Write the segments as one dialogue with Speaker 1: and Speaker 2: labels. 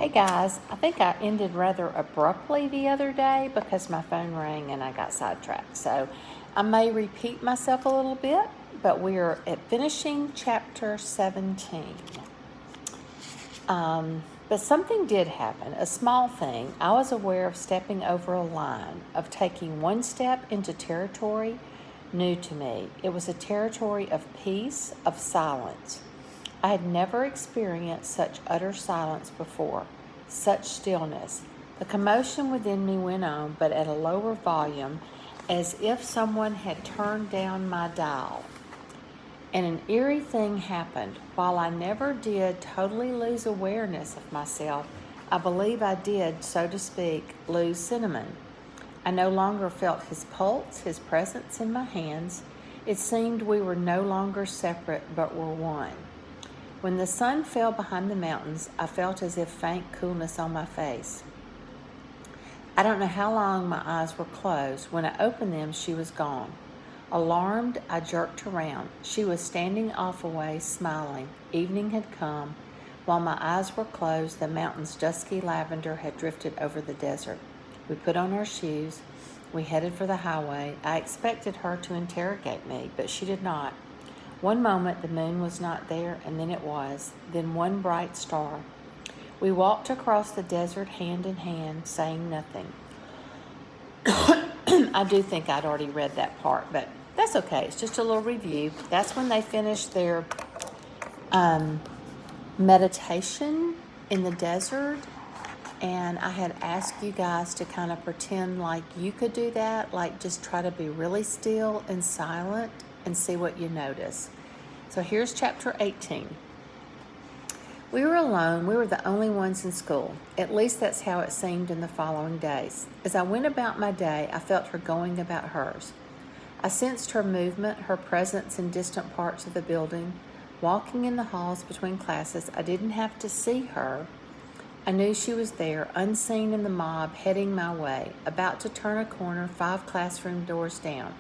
Speaker 1: Hey guys, I think I ended rather abruptly the other day because my phone rang and I got sidetracked. So I may repeat myself a little bit, but we're at finishing chapter 17. But something did happen, a small thing. I was aware of stepping over a line, of taking one step into territory new to me. It was a territory of peace, of silence. I had never experienced such utter silence before, such stillness. The commotion within me went on, but at a lower volume, as if someone had turned down my dial. And an eerie thing happened. While I never did totally lose awareness of myself, I believe I did, so to speak, lose Cinnamon. I no longer felt his pulse, his presence in my hands. It seemed we were no longer separate, but were one. When the sun fell behind the mountains, I felt as if faint coolness on my face. I don't know how long my eyes were closed. When I opened them, she was gone. Alarmed, I jerked around. She was standing off a way, smiling. Evening had come. While my eyes were closed, the mountain's dusky lavender had drifted over the desert. We put on our shoes. We headed for the highway. I expected her to interrogate me, but she did not. One moment the moon was not there, and then it was, then one bright star. We walked across the desert hand in hand, saying nothing. I do think I'd already read that part, but that's okay. It's just a little review. That's when they finished their meditation in the desert, and I had asked you guys to kind of pretend like you could do that, like just try to be really still and silent and see what you notice. So here's chapter 18. We were alone. We were the only ones in school. At least that's how it seemed in the following days. As I went about my day, I felt her going about hers. I sensed her movement, her presence in distant parts of the building. Walking in the halls between classes, I didn't have to see her. I knew she was there, unseen in the mob, heading my way, about to turn a corner 5 classroom doors down.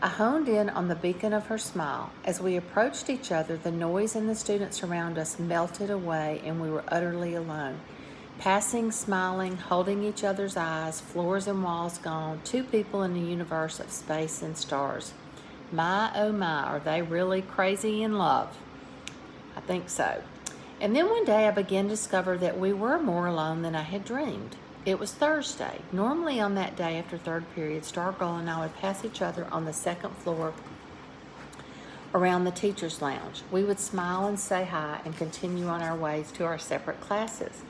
Speaker 1: I honed in on the beacon of her smile. As we approached each other, the noise and the students around us melted away, and we were utterly alone. Passing, smiling, holding each other's eyes, floors and walls gone, 2 people in a universe of space and stars. My, oh my, are they really crazy in love? I think so. And then one day I began to discover that we were more alone than I had dreamed. It was Thursday. Normally on that day after 3rd period, Stargirl and I would pass each other on the 2nd floor around the teacher's lounge. We would smile and say hi and continue on our ways to our separate classes.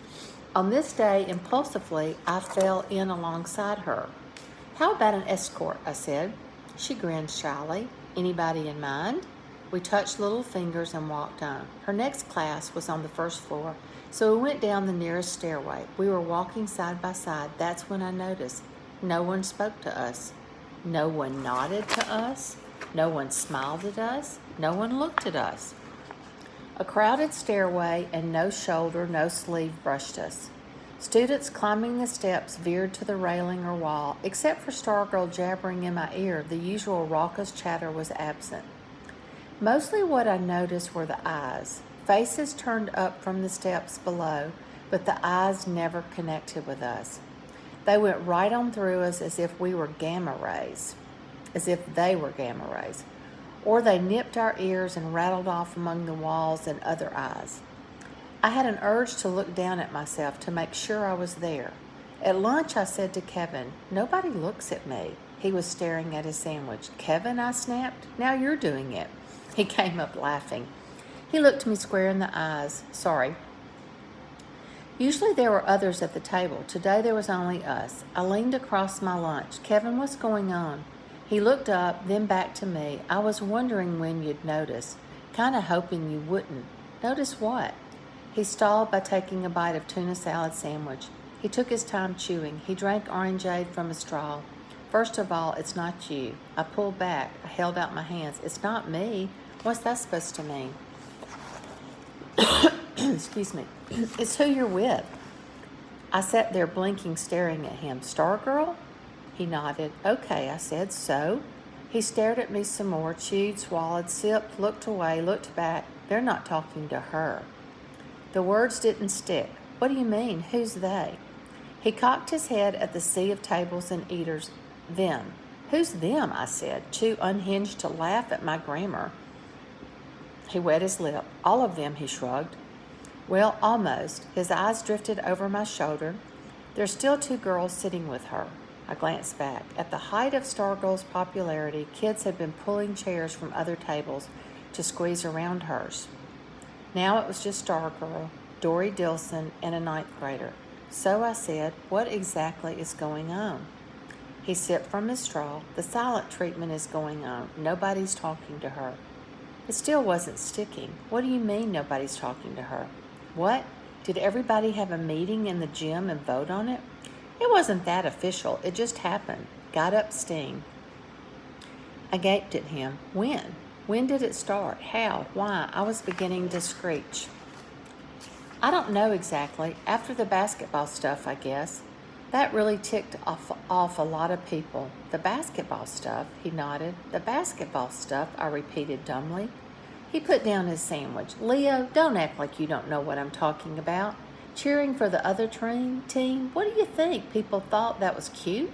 Speaker 1: On this day, impulsively, I fell in alongside her. "How about an escort?" I said. She grinned shyly. "Anybody in mind?" We touched little fingers and walked on. Her next class was on the 1st floor, so we went down the nearest stairway. We were walking side by side. That's when I noticed no one spoke to us. No one nodded to us. No one smiled at us. No one looked at us. A crowded stairway, and no shoulder, no sleeve brushed us. Students climbing the steps veered to the railing or wall. Except for Stargirl jabbering in my ear, the usual raucous chatter was absent. Mostly what I noticed were the eyes. Faces turned up from the steps below, but the eyes never connected with us. They went right on through us as if we were gamma rays, as if they were gamma rays. Or they nipped our ears and rattled off among the walls and other eyes. I had an urge to look down at myself to make sure I was there. At lunch, I said to Kevin, "Nobody looks at me." He was staring at his sandwich. "Kevin," I snapped, "now you're doing it." He came up laughing. He looked me square in the eyes. "Sorry." Usually there were others at the table. Today there was only us. I leaned across my lunch. "Kevin, what's going on?" He looked up, then back to me. "I was wondering when you'd notice. Kind of hoping you wouldn't." "Notice what?" He stalled by taking a bite of tuna salad sandwich. He took his time chewing. He drank orangeade from a straw. "First of all, it's not you." I pulled back. I held out my hands. "It's not me. What's that supposed to mean?" Excuse me. "It's who you're with." I sat there blinking, staring at him. "Stargirl?" He nodded. "Okay," I said. "So?" He stared at me some more, chewed, swallowed, sipped, looked away, looked back. They're not talking to her. The words didn't stick. What do you mean? Who's they? He cocked his head at the sea of tables and eaters. Them. Who's them? I said, too unhinged to laugh at my grammar. He wet his lip. All of them, he shrugged. Well, almost. His eyes drifted over my shoulder. There's still 2 girls sitting with her. I glanced back. At the height of Stargirl's popularity, kids had been pulling chairs from other tables to squeeze around hers. Now it was just Stargirl, Dory Dilson, and a 9th grader. So I said, what exactly is going on? He sipped from his straw. The silent treatment is going on. Nobody's talking to her. It still wasn't sticking. What do you mean nobody's talking to her? What? Did everybody have a meeting in the gym and vote on it? It wasn't that official. It just happened. Got up steam. I gaped at him. When? When did it start? How? Why? I was beginning to screech. I don't know exactly. After the basketball stuff, I guess. That really ticked off a lot of people. The basketball stuff, he nodded. The basketball stuff, I repeated dumbly. He put down his sandwich. Leo, don't act like you don't know what I'm talking about. Cheering for the other team? What do you think? People thought that was cute?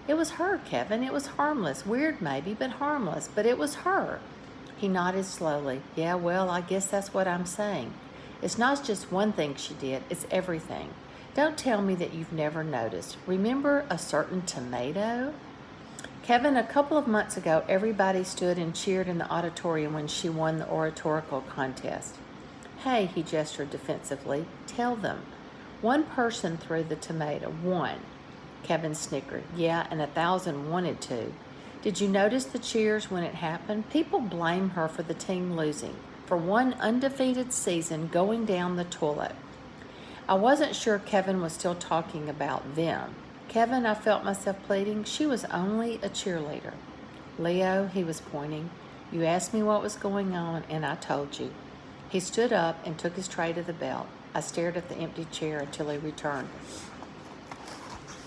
Speaker 1: It was her, Kevin. It was harmless. Weird maybe, but harmless. But it was her. He nodded slowly. Yeah, well, I guess that's what I'm saying. It's not just one thing she did. It's everything. Don't tell me that you've never noticed. Remember a certain tomato? Kevin, a couple of months ago, everybody stood and cheered in the auditorium when she won the oratorical contest. Hey, he gestured defensively, tell them. One person threw the tomato. One. Kevin snickered. Yeah, and 1,000 wanted to. Did you notice the cheers when it happened? People blame her for the team losing, for one undefeated season going down the toilet. I wasn't sure Kevin was still talking about them. Kevin, I felt myself pleading, she was only a cheerleader. Leo, he was pointing, you asked me what was going on, and I told you. He stood up and took his tray to the belt. I stared at the empty chair until he returned.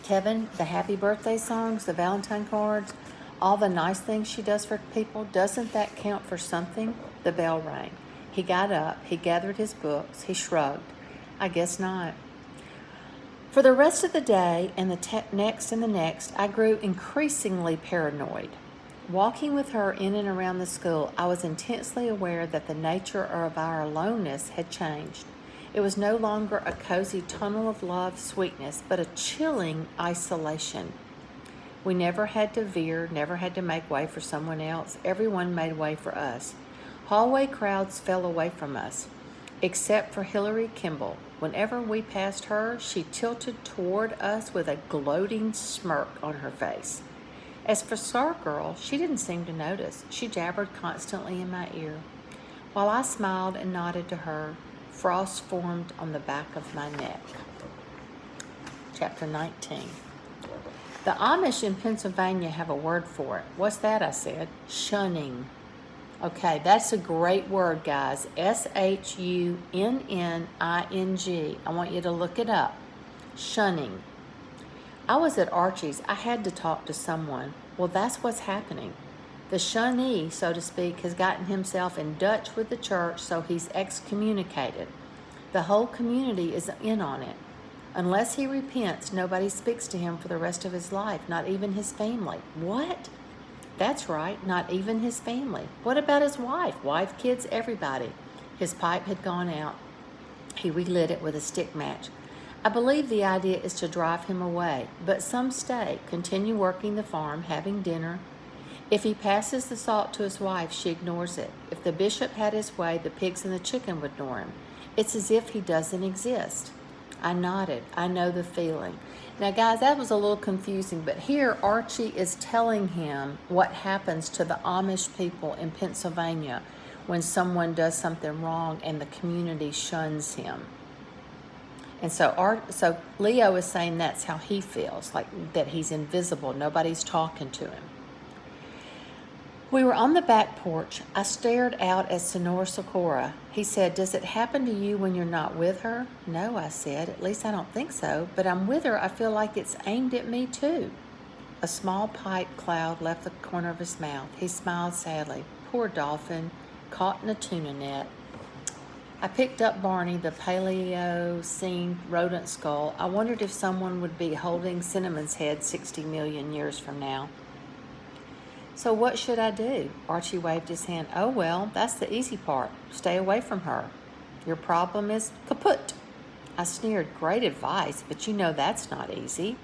Speaker 1: Kevin, the happy birthday songs, the Valentine cards, all the nice things she does for people, doesn't that count for something? The bell rang. He got up, he gathered his books, he shrugged. I guess not. For the rest of the day and the next, I grew increasingly paranoid. Walking with her in and around the school, I was intensely aware that the nature of our aloneness had changed. It was no longer a cozy tunnel of love, sweetness, but a chilling isolation. We never had to veer, never had to make way for someone else. Everyone made way for us. Hallway crowds fell away from us, except for Hillary Kimball. Whenever we passed her, she tilted toward us with a gloating smirk on her face. As for Stargirl, she didn't seem to notice. She jabbered constantly in my ear. While I smiled and nodded to her, frost formed on the back of my neck. Chapter 19. The Amish in Pennsylvania have a word for it. What's that? I said. Shunning. Okay, that's a great word, guys. Shunning. I want you to look it up. Shunning. I was at Archie's. I had to talk to someone. Well, that's what's happening. The shunnee, so to speak, has gotten himself in Dutch with the church, so he's excommunicated. The whole community is in on it. Unless he repents, nobody speaks to him for the rest of his life, not even his family. What? That's right, not even his family. What about his wife? Wife, kids, everybody. His pipe had gone out. He relit it with a stick match. I believe the idea is to drive him away, but some stay, continue working the farm, having dinner. If he passes the salt to his wife, she ignores it. If the bishop had his way, the pigs and the chicken would ignore him. It's as if he doesn't exist. I nodded. I know the feeling. Now, guys, that was a little confusing, but here Archie is telling him what happens to the Amish people in Pennsylvania when someone does something wrong and the community shuns him. And so Leo is saying that's how he feels, like that he's invisible. Nobody's talking to him. We were on the back porch. I stared out at Sonora Socorro. He said, does it happen to you when you're not with her? No, I said. At least I don't think so. But I'm with her. I feel like it's aimed at me too. A small pipe cloud left the corner of his mouth. He smiled sadly. Poor dolphin, caught in a tuna net. I picked up Barney, the Paleocene rodent skull. I wondered if someone would be holding Cinnamon's head 60 million years from now. So what should I do? Archie waved his hand. Oh, well, that's the easy part. Stay away from her. Your problem is kaput. I sneered. Great advice, but you know that's not easy.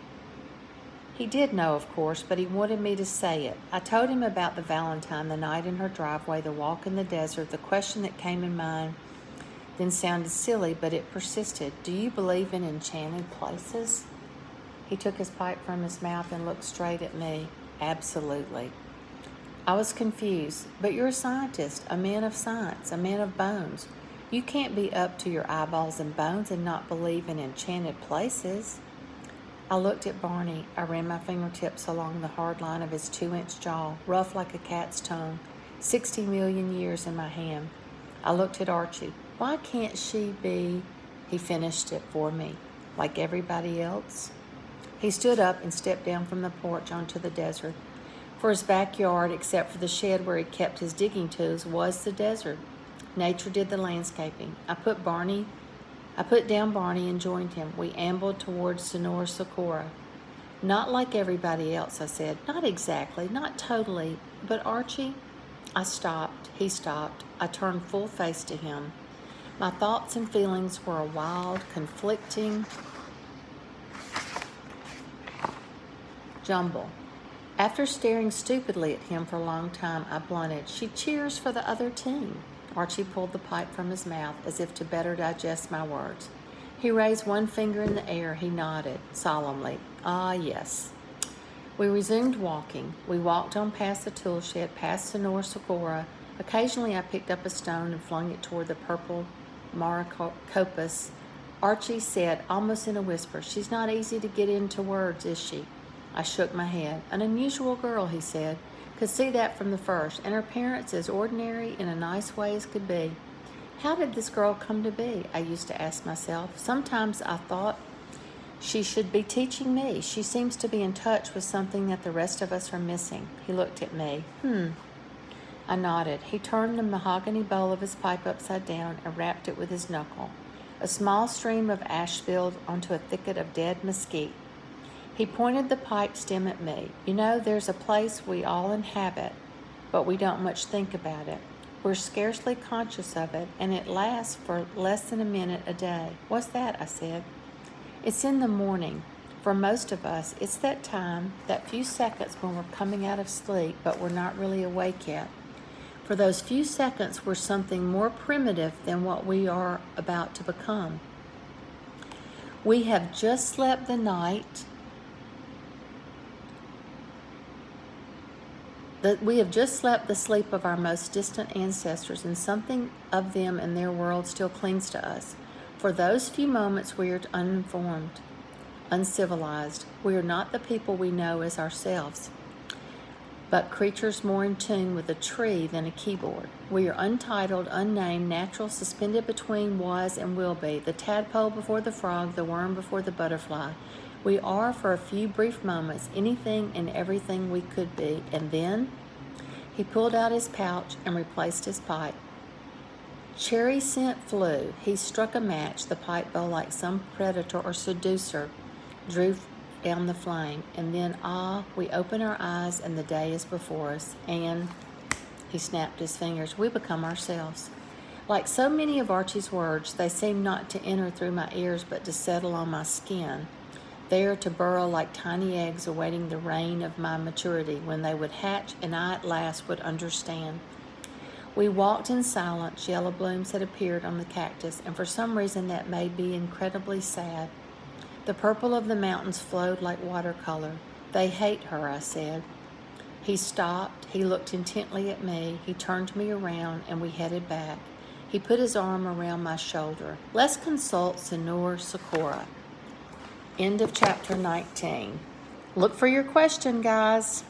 Speaker 1: He did know, of course, but he wanted me to say it. I told him about the Valentine, the night in her driveway, the walk in the desert. The question that came in mind then sounded silly, but it persisted. Do you believe in enchanted places? He took his pipe from his mouth and looked straight at me. Absolutely. I was confused. But you're a scientist, a man of science, a man of bones. You can't be up to your eyeballs in bones and not believe in enchanted places. I looked at Barney. I ran my fingertips along the hard line of his 2-inch jaw, rough like a cat's tongue, 60 million years in my hand. I looked at Archie. Why can't she be, he finished it for me, like everybody else? He stood up and stepped down from the porch onto the desert. For his backyard, except for the shed where he kept his digging tools, was the desert. Nature did the landscaping. I put down Barney and joined him. We ambled towards Sonora Socorro. Not like everybody else, I said. Not exactly, not totally. But Archie? I stopped. He stopped. I turned full face to him. My thoughts and feelings were a wild, conflicting jumble. After staring stupidly at him for a long time, I blunted, She cheers for the other team. Archie pulled the pipe from his mouth as if to better digest my words. He raised one finger in the air. He nodded solemnly. Ah, yes. We resumed walking. We walked on past the tool shed, past Sonora Socorro. Occasionally I picked up a stone and flung it toward the purple Maracopus. Archie said, almost in a whisper, She's not easy to get into words, is she? I shook my head. An unusual girl, he said. Could see that from the first, and her parents as ordinary in a nice way as could be. How did this girl come to be? I used to ask myself. Sometimes I thought she should be teaching me. She seems to be in touch with something that the rest of us are missing. He looked at me. I nodded. He turned the mahogany bowl of his pipe upside down and rapped it with his knuckle. A small stream of ash spilled onto a thicket of dead mesquite. He pointed the pipe stem at me. You know, there's a place we all inhabit, but we don't much think about it. We're scarcely conscious of it, and it lasts for less than a minute a day. What's that? I said. It's in the morning. For most of us, it's that time, that few seconds when we're coming out of sleep, but we're not really awake yet. For those few seconds, we're something more primitive than what we are about to become. We have just slept the night. We have just slept the sleep of our most distant ancestors, and something of them and their world still clings to us. For those few moments, we are uninformed, uncivilized. We are not the people we know as ourselves, but creatures more in tune with a tree than a keyboard. We are untitled, unnamed, natural, suspended between was and will be, the tadpole before the frog, the worm before the butterfly. We are, for a few brief moments, anything and everything we could be. And then he pulled out his pouch and replaced his pipe. Cherry scent flew. He struck a match. The pipe bowl, like some predator or seducer, drew down the flame. And then, we open our eyes and the day is before us. And he snapped his fingers. We become ourselves. Like so many of Archie's words, they seem not to enter through my ears but to settle on my skin, there to burrow like tiny eggs awaiting the reign of my maturity, when they would hatch and I at last would understand. We walked in silence. Yellow blooms had appeared on the cactus, and for some reason that made me incredibly sad. The purple of the mountains flowed like watercolor. They hate her, I said. He stopped. He looked intently at me. He turned me around, and we headed back. He put his arm around my shoulder. Let's consult Sonora Socorro. End of chapter 19. Look for your question, guys.